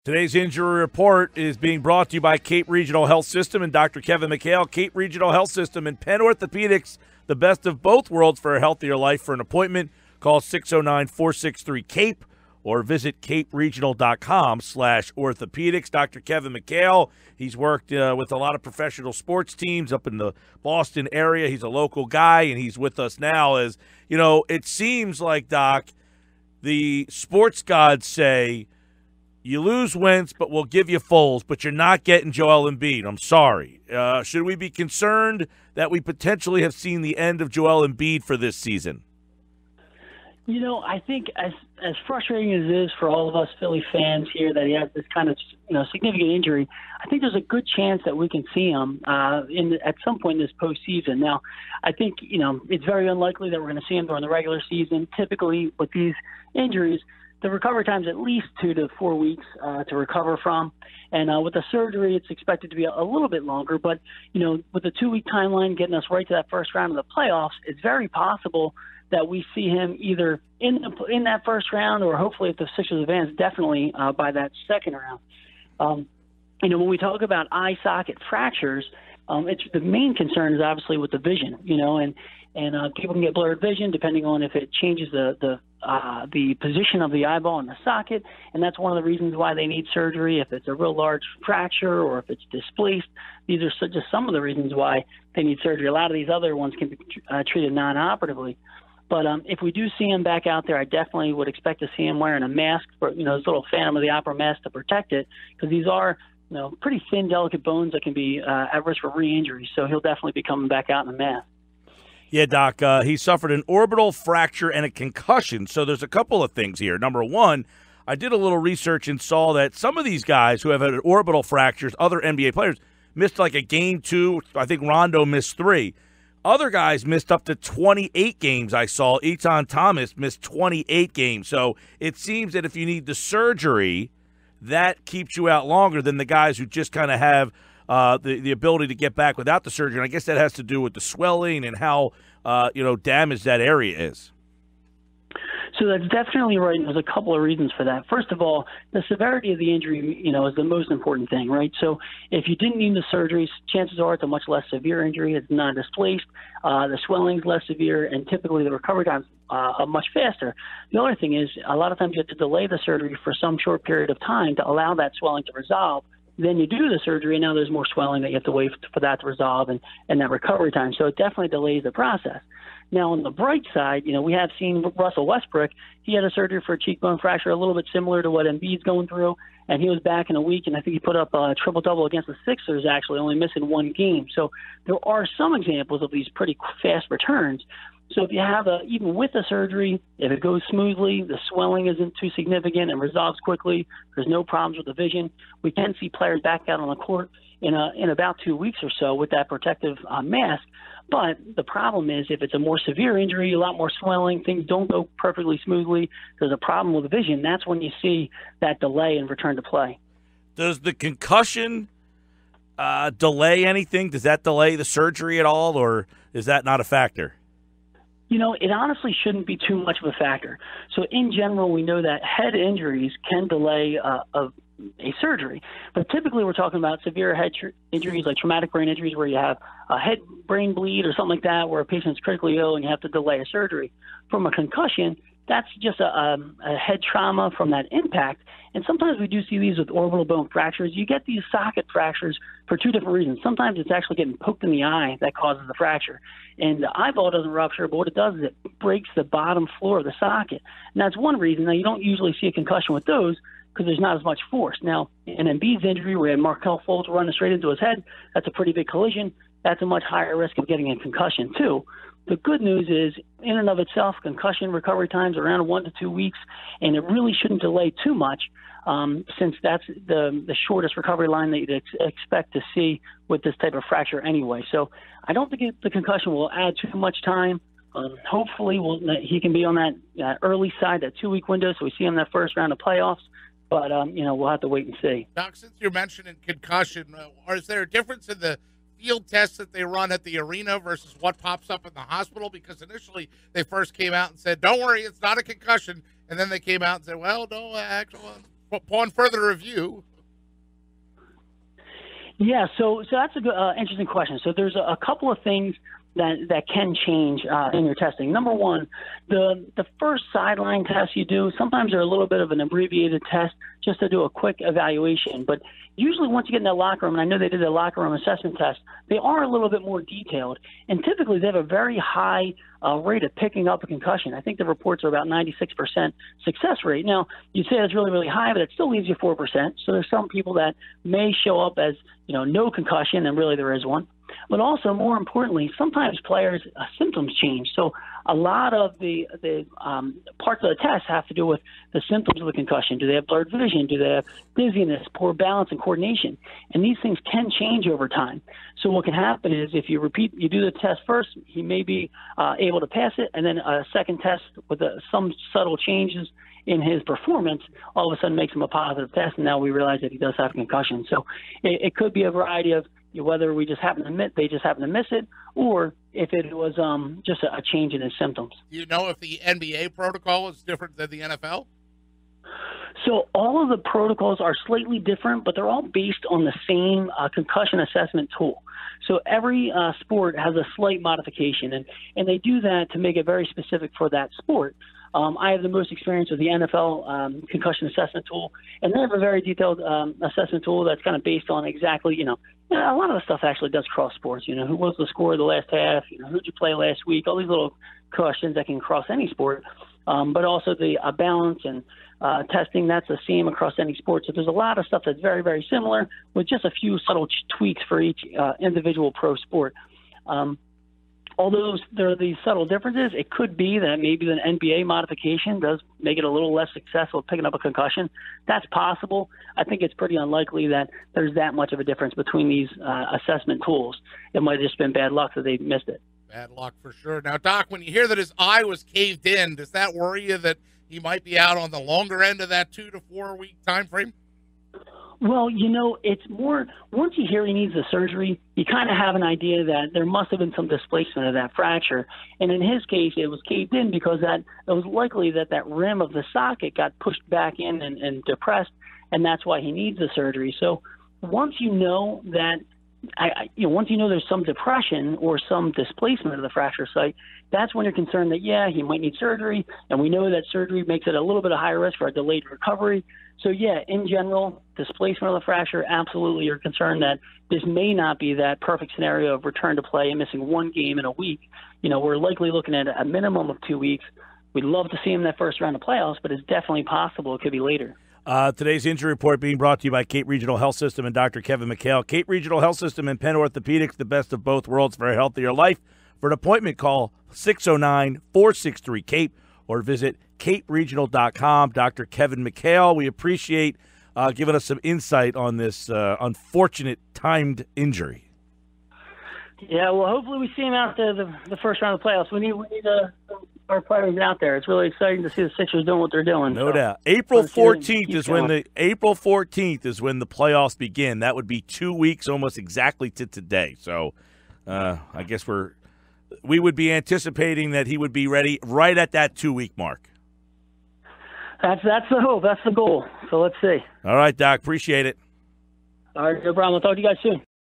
Today's injury report is being brought to you by Cape Regional Health System and Dr. Kevin McHale. Cape Regional Health System and Penn Orthopedics, the best of both worlds for a healthier life. For an appointment, call 609-463-CAPE or visit caperegional.com/orthopedics. Dr. Kevin McHale, he's worked with a lot of professional sports teams up in the Boston area. He's a local guy, and he's with us now. As you know, it seems like, Doc, the sports gods say, you lose Wentz, but we'll give you Foles, but you're not getting Joel Embiid. I'm sorry. Should we be concerned that we potentially have seen the end of Joel Embiid for this season? You know, I think as frustrating as it is for all of us Philly fans here that he has this kind of significant injury, I think there's a good chance that we can see him at some point in this postseason. Now, I think it's very unlikely that we're going to see him during the regular season. Typically, with these injuries, the recovery time is at least 2 to 4 weeks to recover from. And with the surgery, it's expected to be a little bit longer. But, with the 2-week timeline getting us right to that first round of the playoffs, it's very possible that we see him either in that first round or hopefully if the Sixers advance, definitely by that second round. When we talk about eye socket fractures, it's the main concern is obviously with the vision, and people can get blurred vision depending on if it changes the position of the eyeball in the socket, and that's one of the reasons why they need surgery. If it's a real large fracture or if it's displaced, these are just some of the reasons why they need surgery. A lot of these other ones can be treated non-operatively. But if we do see him back out there, I definitely would expect to see him wearing a mask, for this little Phantom of the Opera mask to protect it, because these are pretty thin, delicate bones that can be at risk for re-injury. So he'll definitely be coming back out in a mask. Yeah, Doc, he suffered an orbital fracture and a concussion. So there's a couple of things here. Number one, I did a little research and saw that some of these guys who have had orbital fractures, other NBA players, missed like a game 2. I think Rondo missed 3. Other guys missed up to 28 games, I saw. Etan Thomas missed 28 games. So it seems that if you need the surgery, that keeps you out longer than the guys who just kind of have the ability to get back without the surgery. And I guess that has to do with the swelling and how damaged that area is. So that's definitely right. There's a couple of reasons for that. First of all, the severity of the injury, is the most important thing, right? So if you didn't need the surgeries, chances are it's a much less severe injury. It's not displaced. The swelling's less severe, and typically the recovery time's much faster. The other thing is a lot of times you have to delay the surgery for some short period of time to allow that swelling to resolve. Then you do the surgery, and now there's more swelling that you have to wait for that to resolve and that recovery time. So it definitely delays the process. Now, on the bright side, we have seen Russell Westbrook. He had a surgery for a cheekbone fracture, a little bit similar to what Embiid's going through, and he was back in a week, and I think he put up a triple-double against the Sixers, actually, only missing 1 game. So there are some examples of these pretty fast returns. So if you have even with the surgery, if it goes smoothly, the swelling isn't too significant and resolves quickly, there's no problems with the vision, we can see players back out on the court in about 2 weeks or so with that protective mask. But the problem is if it's a more severe injury, a lot more swelling, things don't go perfectly smoothly, there's a problem with the vision, that's when you see that delay in return to play. Does the concussion delay anything? Does that delay the surgery at all, or is that not a factor? It honestly shouldn't be too much of a factor. So in general, we know that head injuries can delay a surgery. But typically we're talking about severe head injuries like traumatic brain injuries where you have a head brain bleed or something like that where a patient's critically ill and you have to delay a surgery. From a concussion, that's just a head trauma from that impact. And sometimes we do see these with orbital bone fractures. You get these socket fractures for 2 different reasons. Sometimes it's actually getting poked in the eye that causes the fracture. And the eyeball doesn't rupture, but what it does is it breaks the bottom floor of the socket. And that's one reason. Now, you don't usually see a concussion with those because there's not as much force. Now, in Embiid's injury where Markelle Fultz running straight into his head, that's a pretty big collision. That's a much higher risk of getting a concussion, too. The good news is, in and of itself, concussion recovery times are around 1 to 2 weeks, and it really shouldn't delay too much since that's the shortest recovery line that you'd expect to see with this type of fracture anyway. So I don't think the concussion will add too much time. Hopefully he can be on that early side, that 2-week window, so we see him in that first round of playoffs. But, we'll have to wait and see. Doc, since you're mentioning concussion, is there a difference in the field tests that they run at the arena versus what pops up in the hospital? Because initially they first came out and said, don't worry, it's not a concussion. And then they came out and said, well, no, actually, upon further review. Yeah, so that's a good, interesting question. So there's a couple of things that can change in your testing. Number one, the first sideline test you do, sometimes they're a little bit of an abbreviated test just to do a quick evaluation. But usually once you get in that locker room, and I know they did the locker room assessment test, they are a little bit more detailed. And typically they have a very high rate of picking up a concussion. I think the reports are about 96% success rate. Now, you'd say that's really, really high, but it still leaves you 4%. So there's some people that may show up as, no concussion, and really there is one. But also, more importantly, sometimes players' symptoms change. So a lot of the parts of the test have to do with the symptoms of the concussion. Do they have blurred vision? Do they have dizziness, poor balance, and coordination? And these things can change over time. So what can happen is if you do the test first, he may be able to pass it, and then a second test with some subtle changes in his performance all of a sudden makes him a positive test, and now we realize that he does have a concussion. So it could be a variety of whether they just happen to miss it, or if it was just a change in his symptoms. Do you know if the NBA protocol is different than the NFL? So all of the protocols are slightly different, but they're all based on the same concussion assessment tool. So every sport has a slight modification, and they do that to make it very specific for that sport. I have the most experience with the NFL concussion assessment tool, and they have a very detailed assessment tool that's kind of based on exactly, a lot of the stuff actually does cross sports. Who was the score of the last half? Who'd you play last week? All these little questions that can cross any sport, but also the balance and testing, that's the same across any sport. So there's a lot of stuff that's very, very similar with just a few subtle tweaks for each individual pro sport. Although there are these subtle differences, it could be that maybe the NBA modification does make it a little less successful at picking up a concussion. That's possible. I think it's pretty unlikely that there's that much of a difference between these assessment tools. It might have just been bad luck that they missed it. Bad luck for sure. Now, Doc, when you hear that his eye was caved in, does that worry you that he might be out on the longer end of that 2 to 4 week time frame? Well, it's more, once you hear he needs the surgery, you kind of have an idea that there must have been some displacement of that fracture. And in his case, it was caved in because it was likely that rim of the socket got pushed back in and depressed, and that's why he needs the surgery. So once you know that, once you know there's some depression or some displacement of the fracture site, that's when you're concerned that, he might need surgery, and we know that surgery makes it a little bit of higher risk for a delayed recovery. So, in general, displacement of the fracture, absolutely, you're concerned that this may not be that perfect scenario of return to play and missing one game in a week. We're likely looking at a minimum of 2 weeks. We'd love to see him in that first round of playoffs, but it's definitely possible it could be later. Today's injury report being brought to you by Cape Regional Health System and Dr. Kevin McHale. Cape Regional Health System and Penn Orthopedics, the best of both worlds for a healthier life. For an appointment, call 609-463-CAPE or visit caperegional.com. Dr. Kevin McHale, we appreciate giving us some insight on this unfortunate timed injury. Yeah, well, hopefully we see him out there the first round of the playoffs. We need our players out there. It's really exciting to see the Sixers doing what they're doing. No doubt. April 14th is when the playoffs begin. That would be 2 weeks, almost exactly to today. So, I guess we would be anticipating that he would be ready right at that 2 week mark. That's the hope. That's the goal. So let's see. All right, Doc. Appreciate it. All right, no problem. I'll talk to you guys soon.